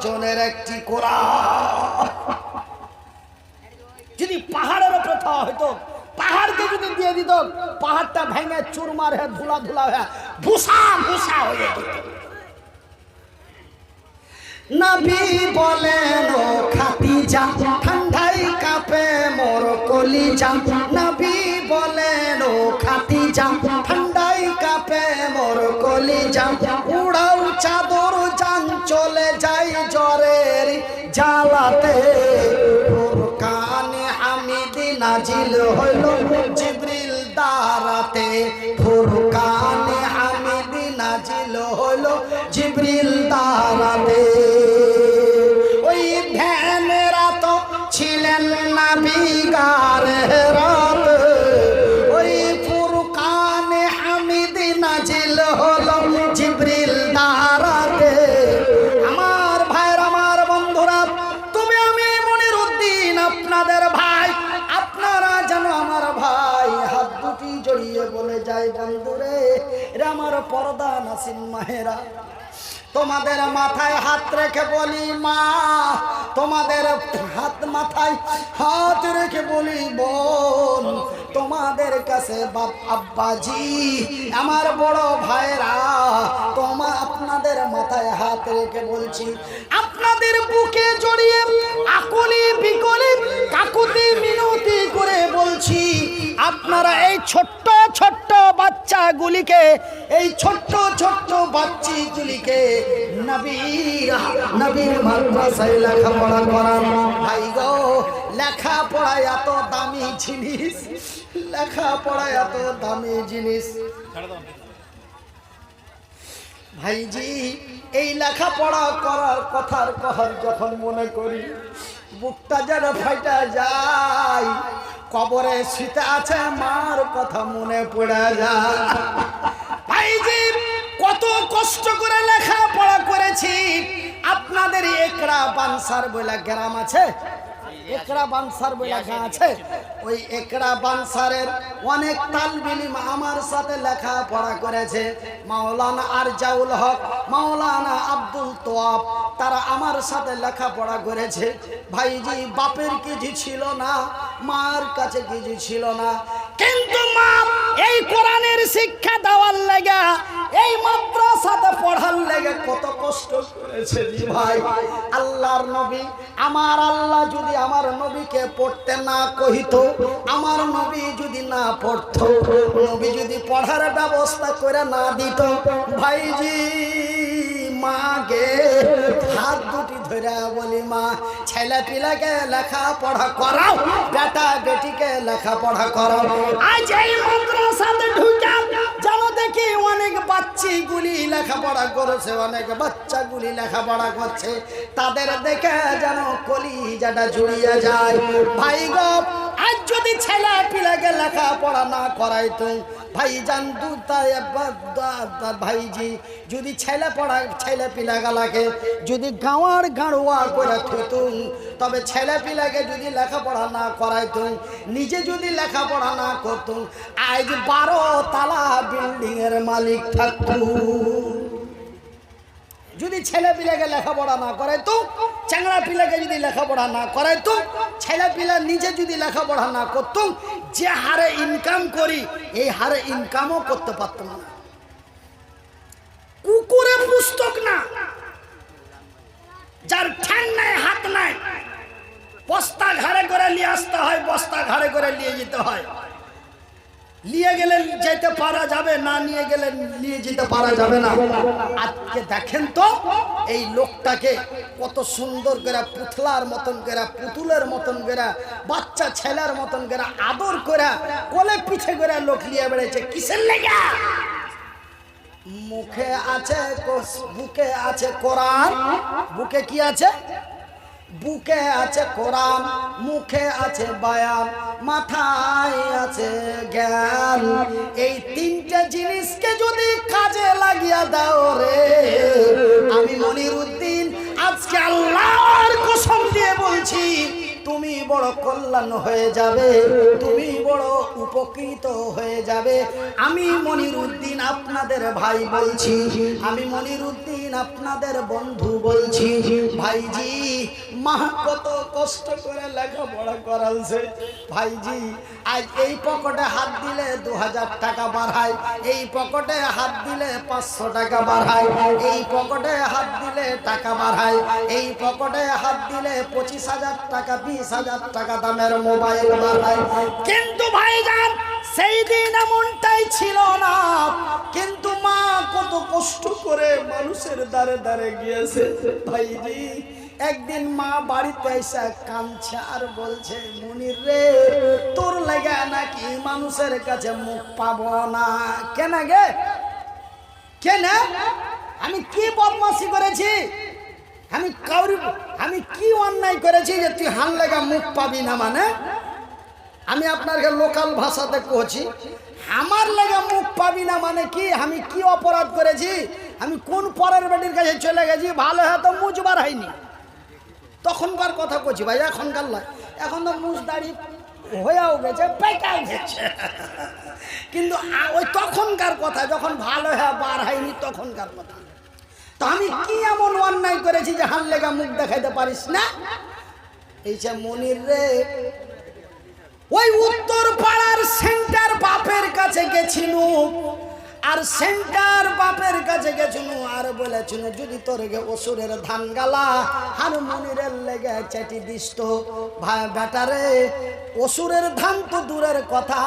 ওজনের একটি কোরআন। যদি পাহাড়ের উপরে থাওয়া হইতো, পাহাড়কে যদি দিয়ে দিত, পাহাড়টা ভেঙে চুরমার হয়ে ধুলা ধুলা হয়ে ভুসা ভুসা হয়ে যেত। নবী বলেন ও খাদিজা, ঠান্ডাই কাঁপে মোর কলিজা। নবী বলেন ও খাদিজা, ঠান্ডাই কাঁপে মোর কলিজা। উড়াও চাদর জান চলে যাই জ্বরের জ্বালাতে। ফুরকানে হামিদি নাজিল হইল জিবরিল দারাতে। ফুরকানে হামিদি নাজিল হইল জিবরিল দারাতে। ওই ধ্যানেরা তো ছিলেন নাবিগার রাত। ওই ফুরকানে হামিদি নাজিল হলো জিবরিল দারাতে। আমার ভাইর, আমার বন্ধুরা, তুমি আমি মনির উদ্দিন আপনাদের ভাই, আপনারা যেন আমার ভাই। হাত দুটি জড়িয়ে বলে যাই বন্ধুরে, এরা আমার পর্দা নাসিন মায়েরা, তোমাদের মাথায় হাত রেখে বলি মা, তোমাদের হাত মাথায় হাত রেখে বলি বোন, তোমাদের কাছে বাপ আব্বাজি, আমার বড় ভাইরা, আপনাদের মাথায় হাত রেখে বলছি, আপনাদের বুকে জড়িয়ে আকুলি বিকলি কাকুতি মিনতি করে বলছি, আপনারা এই ছোট্ট ছোট্ট বাচ্চাগুলিকে, এই ছোট্ট ছোট্ট বাচ্চাগুলিকে নবীর মাদ্রাসায় লেখাপড়া করান। ভাই গো, লেখাপড়া এত দামি জিনিস, লেখাপড়া এত দামি জিনিস ভাইজি। এই লেখাপড়া করার কথার कहर যখন মনে করি, বুকটা যেন ফাইটা যায়। কবরে শুতে আছে মার কথা মনে পড়ে যায়। ভাইজি, কত কষ্ট করে লেখাপড়া করেছি। আপনাদের একড়া বানসার বলে গ্রাম আছে, একড়া বানসার বলে গাঁ আছে। ওই একড়া বানসারের অনেক তালবিলিম আমার সাথে লেখাপড়া করেছে। মাওলানা আরজাউল হক, মাওলানা আব্দুল তোয়াব, তারা আমার সাথে লেখাপড়া করেছে। ভাইজি, বাপের কিছু ছিল না, মার কাছে কিছু ছিল না, কিন্তু মা এই কোরআনের শিক্ষা দেওয়ার লাগা, এই মাদ্রাসাতে পড়ার লেগে কত কষ্ট করেছে ভাই। আল্লাহর নবী, আমার আল্লাহ যদি আমার নবীকে পড়তে না কহিত, আমার নবী যদি না পড়তো, নবী যদি পড়ার ব্যবস্থা করে না দিত, ভাইজি মাকে হাত দুটি ধরে বলি, মা ছেলে পিলাকে লেখাপড়া করাও, বেটা বেটিকে লেখাপড়া করাও। আজ এই মাদ্রাসাতে ঢুকে যেন দেখি অনেক বাচ্চাগুলি লেখাপড়া করেছে, অনেক বাচ্চাগুলি লেখাপড়া করছে, তাদের দেখে যেন কলিজাটা জুড়িয়ে যায়। ভাই গো, আজ যদি ছেলে পিলাকে লেখাপড়া না করাইতো, ভাইজান ভাইজি, যদি ছেলে পিলাগালাকে যদি গাঁওয়ার গাঁড়ুয়া করে থুতুন, তবে ছেলে পিলাকে যদি লেখাপড়া না করাইতুন, নিজে যদি লেখাপড়া না করতুন, আজ 12 তালা বিল্ডিং এর মালিক থাকতো। যদি ছেলে পিলাকে লেখাপড়া না করাইতো, চ্যাংড়া পিলাকে যদি লেখাপড়া না করাইতো, ছেলে পিলা নিজে যদি লেখাপড়া না করতো, যে হারে ইনকাম করি এই হারে ইনকামও করতে পারতাম না। কুকুরে পুস্তক না, যার ঠ্যাং নাই হাত নাই, বস্তা ঘাড়ে করে নিয়ে আসতে হয়, বস্তা ঘাড়ে করে নিয়ে যেতে হয়। নিয়ে গেলে যেতে পারা যাবে, না নিয়ে গেলে নিয়ে যেতে পারা যাবে না। আজকে দেখেন তো এই লোকটাকে কত সুন্দর করে পুতলার মতন করে, পুতুলের মতন করে, বাচ্চা ছেলের মতন করে আদর করে কোলে পিঠে করে লোক নিয়ে বেড়েছে। কিসের লেগা? মুখে আছে, বুকে আছে কোরআন। বুকে কি আছে? বুকে আছে কোরআন, মুখে আছে বয়ান, মাথায় আছে জ্ঞান। এই তিনটে জিনিসকে যদি কাজে লাগিয়ে দাও রে, আমি মনির উদ্দিন আজকে আল্লাহর কসম দিয়ে বলছি, তুমি বড় কল্যাণ হয়ে যাবে, তুমি বড় উপকৃত হয়ে যাবে। আমি মনিরউদ্দিন আপনাদের ভাই বলছি, আমি মনিরউদ্দিন আপনাদের বন্ধু বলছি। ভাইজি মা কত কষ্ট করে লেখাপড়া করালছে ভাইজি, আজ এই পকেটে হাত দিলে 2000 টাকা বাড়ায়, এই পকেটে হাত দিলে 500 টাকা বাড়ায়, এই পকেটে হাত দিলে টাকা বাড়ায়, এই পকেটে হাত দিলে 25,000 টাকা 20,000 টাকা দামের মোবাইল বাড়ায়। কিন্তু ভাইজান সেই দিন এমনটাই ছিল না, কিন্তু মা কত কষ্ট করে মানুষের দ্বারে দ্বারে গিয়েছে ভাইজি। একদিন মা বাড়িতে এসে কাঁদছে আর বলছে, মনির রে তোর লাগা নাকি মানুষের কাছে মুখ পাবো না। কেন গে কেন? আমি কি বদমাশি করেছি? আমি কি অন্যায় করেছি যে তুই হান লাগা মুখ পাবি না? মানে আমি আপনাকে লোকাল ভাষাতে কইছি, আমার লাগা মুখ পাবি না মানে কি? আমি কি অপরাধ করেছি? আমি কোন পরের বেটির কাছে চলে গেছি? ভালো হয়তো মুজবার হয়নি, তখনকার কথা কইছি ভাই, এখনকার নয়। এখন তো মুজ দাড়ি হয়েও গেছে, পেকাও গেছে, কিন্তু ওই তখনকার কথা, যখন ভালো হয়ে বার হয়নি তখনকার কথা। তো আমি কি এমন অন্যায় করেছি যে হাল লেগা মুখ দেখাইতে পারিস না? এই যে মনির রে, ওই উত্তর পাড়ার সেন্টার বাপের কাছে গেছিল, আর সেন্টার বাপের কাছে গেছিল আর বলেছিল, যদি তোর গে অসুরের ধান গালা আর মনিরের লেগে চেটি দিস তো ভাই বেটারে, অসুরের ধান তো দূরের কথা,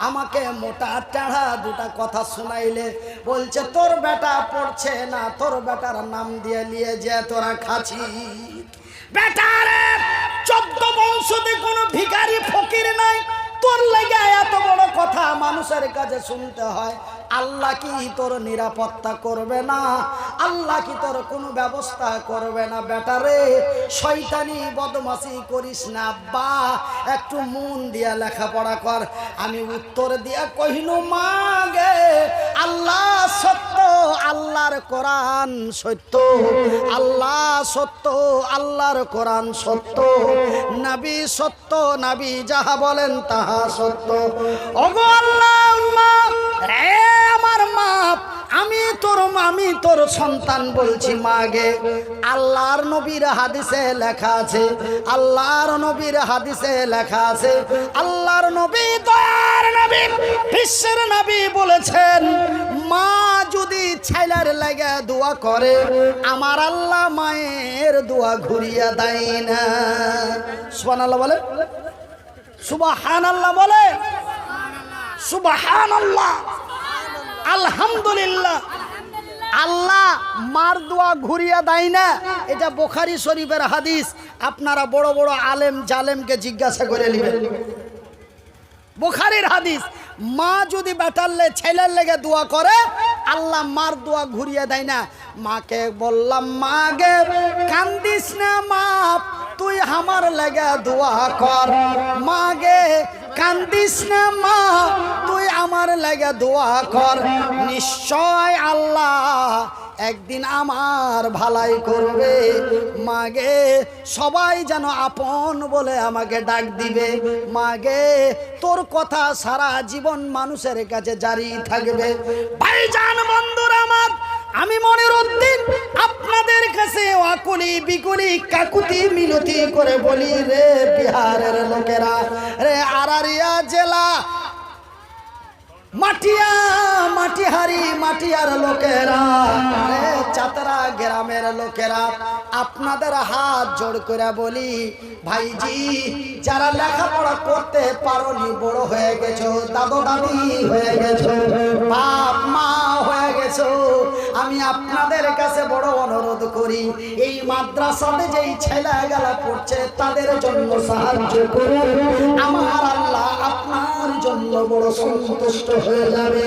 আমাকে মোটা টেढ़া দুটা কথা শোনাইলে বলছে তোর বেটা পড়ছে না, তোর বেটার নাম দিয়ে নিয়ে যে তোরা খাচ্ছি। বেটারে 14 বংশতে কোনো ভিখারি ফকির নাই, তোর লেগে এত বড় কথা মানুষের কাছে শুনতে হয়। আল্লাহ কি তোর নিরাপত্তা করবে না? আল্লাহ কি তোর কোনো ব্যবস্থা করবে না? বেটারে শয়তানি বদমাশি করিস না, বা একটু মন দিয়া লেখাপড়া কর। আমি উত্তর দিয়া কহিনু, মা গে আল্লাহ সত্য, আল্লাহর কোরআন সত্য, আল্লাহ সত্য, আল্লাহর কোরআন সত্য, নবী সত্য, নবী যাহা বলেন তাহা সত্য। ওগো আল্লাহ, হে আমার মা, আমি তোর সন্তান বলছি মা গে, আল্লাহর নবীর হাদিসে লেখা আছে, আল্লাহর নবীর হাদিসে লেখা আছে, আল্লাহর নবী দয়ার নবী বিশ্বের নবী বলেছেন, মা যদি ছেলের লাগে দোয়া করে, আমার আল্লাহ মায়ের দোয়া ঘুরিয়ে দেয় না। সুবহানাল্লাহ বলে, সুবহানাল্লাহ বলে, সুবহানাল্লাহ, আলহামদুলিল্লাহ। আল্লাহ মার দোয়া ঘুরিয়া দেয় না, এটা বুখারী শরীফের হাদিস। আপনারা বড় বড় আলেম জালেমকে জিজ্ঞাসা করে নেবেন, বুখারীর হাদিস। মা যদি বেটারলে ছেলের লেগে দোয়া করে, আল্লাহ মার দোয়া ঘুরিয়ে দেয় না। মাকে বললাম, মা গে কান্দিস না মা, তুই আমার লেগে দোয়া কর। মা গে কান্দিস না মা, তুই আমার লেগে দোয়া কর, নিশ্চয় আল্লাহ একদিন আমার ভালাই করবে। মাগে সবাই যেন আপন বলে আমাকে ডাক দিবে। মাগে তোর কথা সারা জীবন মানুষের কাছে জারি থাকবে। ভাইজান বন্ধুরা আমার, আমি মনিরউদ্দিন আপনাদের কাছে আকুলি বিকুলি কাকুতি মিনতি করে বলি, রে বিহারের লোকেরা, রে আরারিয়া জেলা মাটিয়া মাটিহারি মাটিয়ার লোকেরা, রে চাতরা গ্রামের লোকেরা, আপনাদের হাত জোড় করে বলি, ভাইজি যারা লেখাপড়া করতে পারোনি, বড় হয়ে গেছো, দাদু দাদি হয়ে গেছো, বাপ মা হয়ে গেছো, আমি আপনাদের কাছে বড় অনুরোধ করি, এই মাদ্রাসাতে যেই ছেলেগুলা পড়ছে তাদের জন্য সাহায্য করুন। আমার আল্লাহ আপনার জন্য বড় সন্তুষ্ট হয়ে যাবে।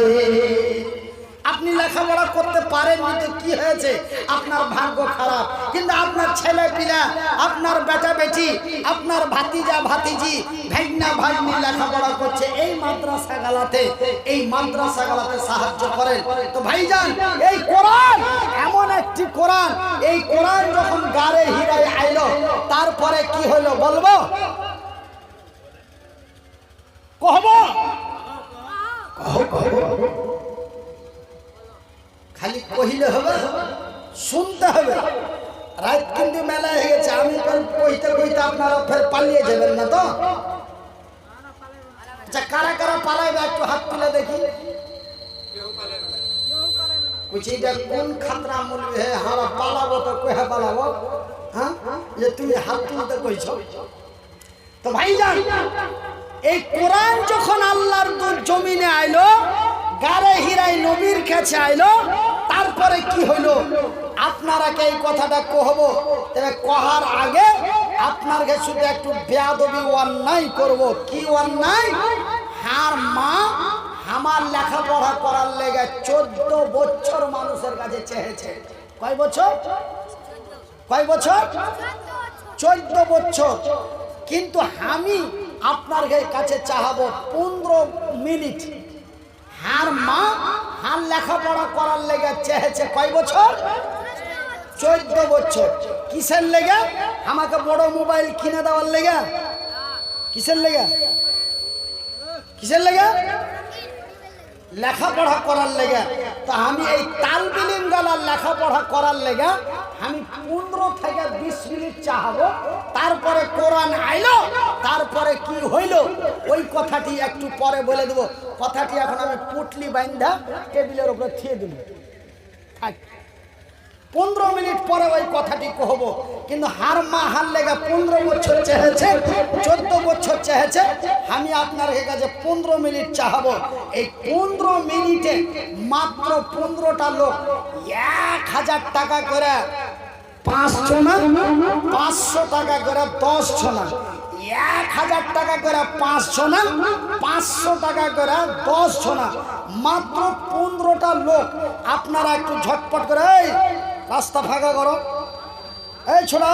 আপনি লেখাপড়া করতে পারেননি তো কি হয়েছে? আপনার ভাগ্য খারাপ, কিন্তু আপনার ছেলে পিলা, আপনার বেটা বেটি, আপনার ভাতিজা ভাতিজি, ভাইনা ভাইনি লেখাপড়া করছে এই মাদ্রাসাগুলোতে, এই মাদ্রাসাগুলোতে সাহায্য করেন। তো ভাইজান, এই কোরআন এমন একটি কোরআন, এই কোরআন যখন গারে হিরায় আইলো, তার তারপরে কি হলো বলবো, কহব খালি কহিলে হবে, শুনতে হবে। রাত কিন্তু মেলা হয়ে গেছে, আমি কইতে কইতে আপনারা ফের পালিয়ে যাবেন না তো? আচ্ছা, কারা কারা পালাইবে একটু হাত তুলে দেখি। কুচিটা কোন খাতরা মূল্য হারা পালাবো তো কোহা পালাবো? হ্যাঁ, যে তুমি হাত তুলতে কইছো তো ভাইজান, এই কোরআন যখন আল্লাহর জমিনে আইলো, গারে হিরাই নবীর কাছে আইলো, তারপরে কি হইলো আপনারা কে এই কথাটা কহব। তবে কহার আগে আপনার কাছে শুধু একটু বেয়াদবি অন্যায় করব। কি অন্যায়? হার মা আমার লেখাপড়া করার লেগে 14 বছর মানুষের কাছে চেয়েছে। কয় বছর? কয় বছর? 14 বছর। কিন্তু আমি আপনার কাছে চাহাবো 15 মিনিট। হার মা হার লেখাপড়া করার লেগে চেয়েছে কয় বছর? 14 বছর। কিসের লেগে? আমাকে বড় মোবাইল কিনে দেওয়ার লেগে। কিসের লেগে? কিসের লেগে? লেখাপড়া করার লেগে। তো আমি এই তালবিলিম গালার লেখাপড়া করার লেগে আমি 15 থেকে 20 মিনিট চাহাবো। তারপরে কোরআন আইলো, তারপরে কি হইল ওই কথাটি একটু পরে বলে দেব। কথাটি এখন আমি পুটলি বাইন্ধা টেবিলের উপরে থিয়ে দেব। 15 মিনিট পরে ওই কথাটি কহব। কিন্তু হার মা হার লেগে 15 বছর চেয়েছে, 14 বছর চেয়েছে। আমি আপনার কাছে 15 মিনিট চাহাবো। এই 15 মিনিটে মাত্র 15টা লোক 1000 টাকা করে 5 জনা, 500 টাকা করে 10 জনা, 1000 টাকা করে 5 জনা, 500 টাকা করে 10 জনা, মাত্র 15টা লোক। আপনারা একটু ঝটপট করে এই রাস্তা ফাঁকা করো। এই ছোড়া,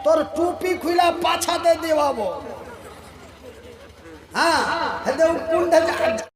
তোর টুপি খুইলা পাছাতে দেওয়াবো। হ্যাঁ, কোনটা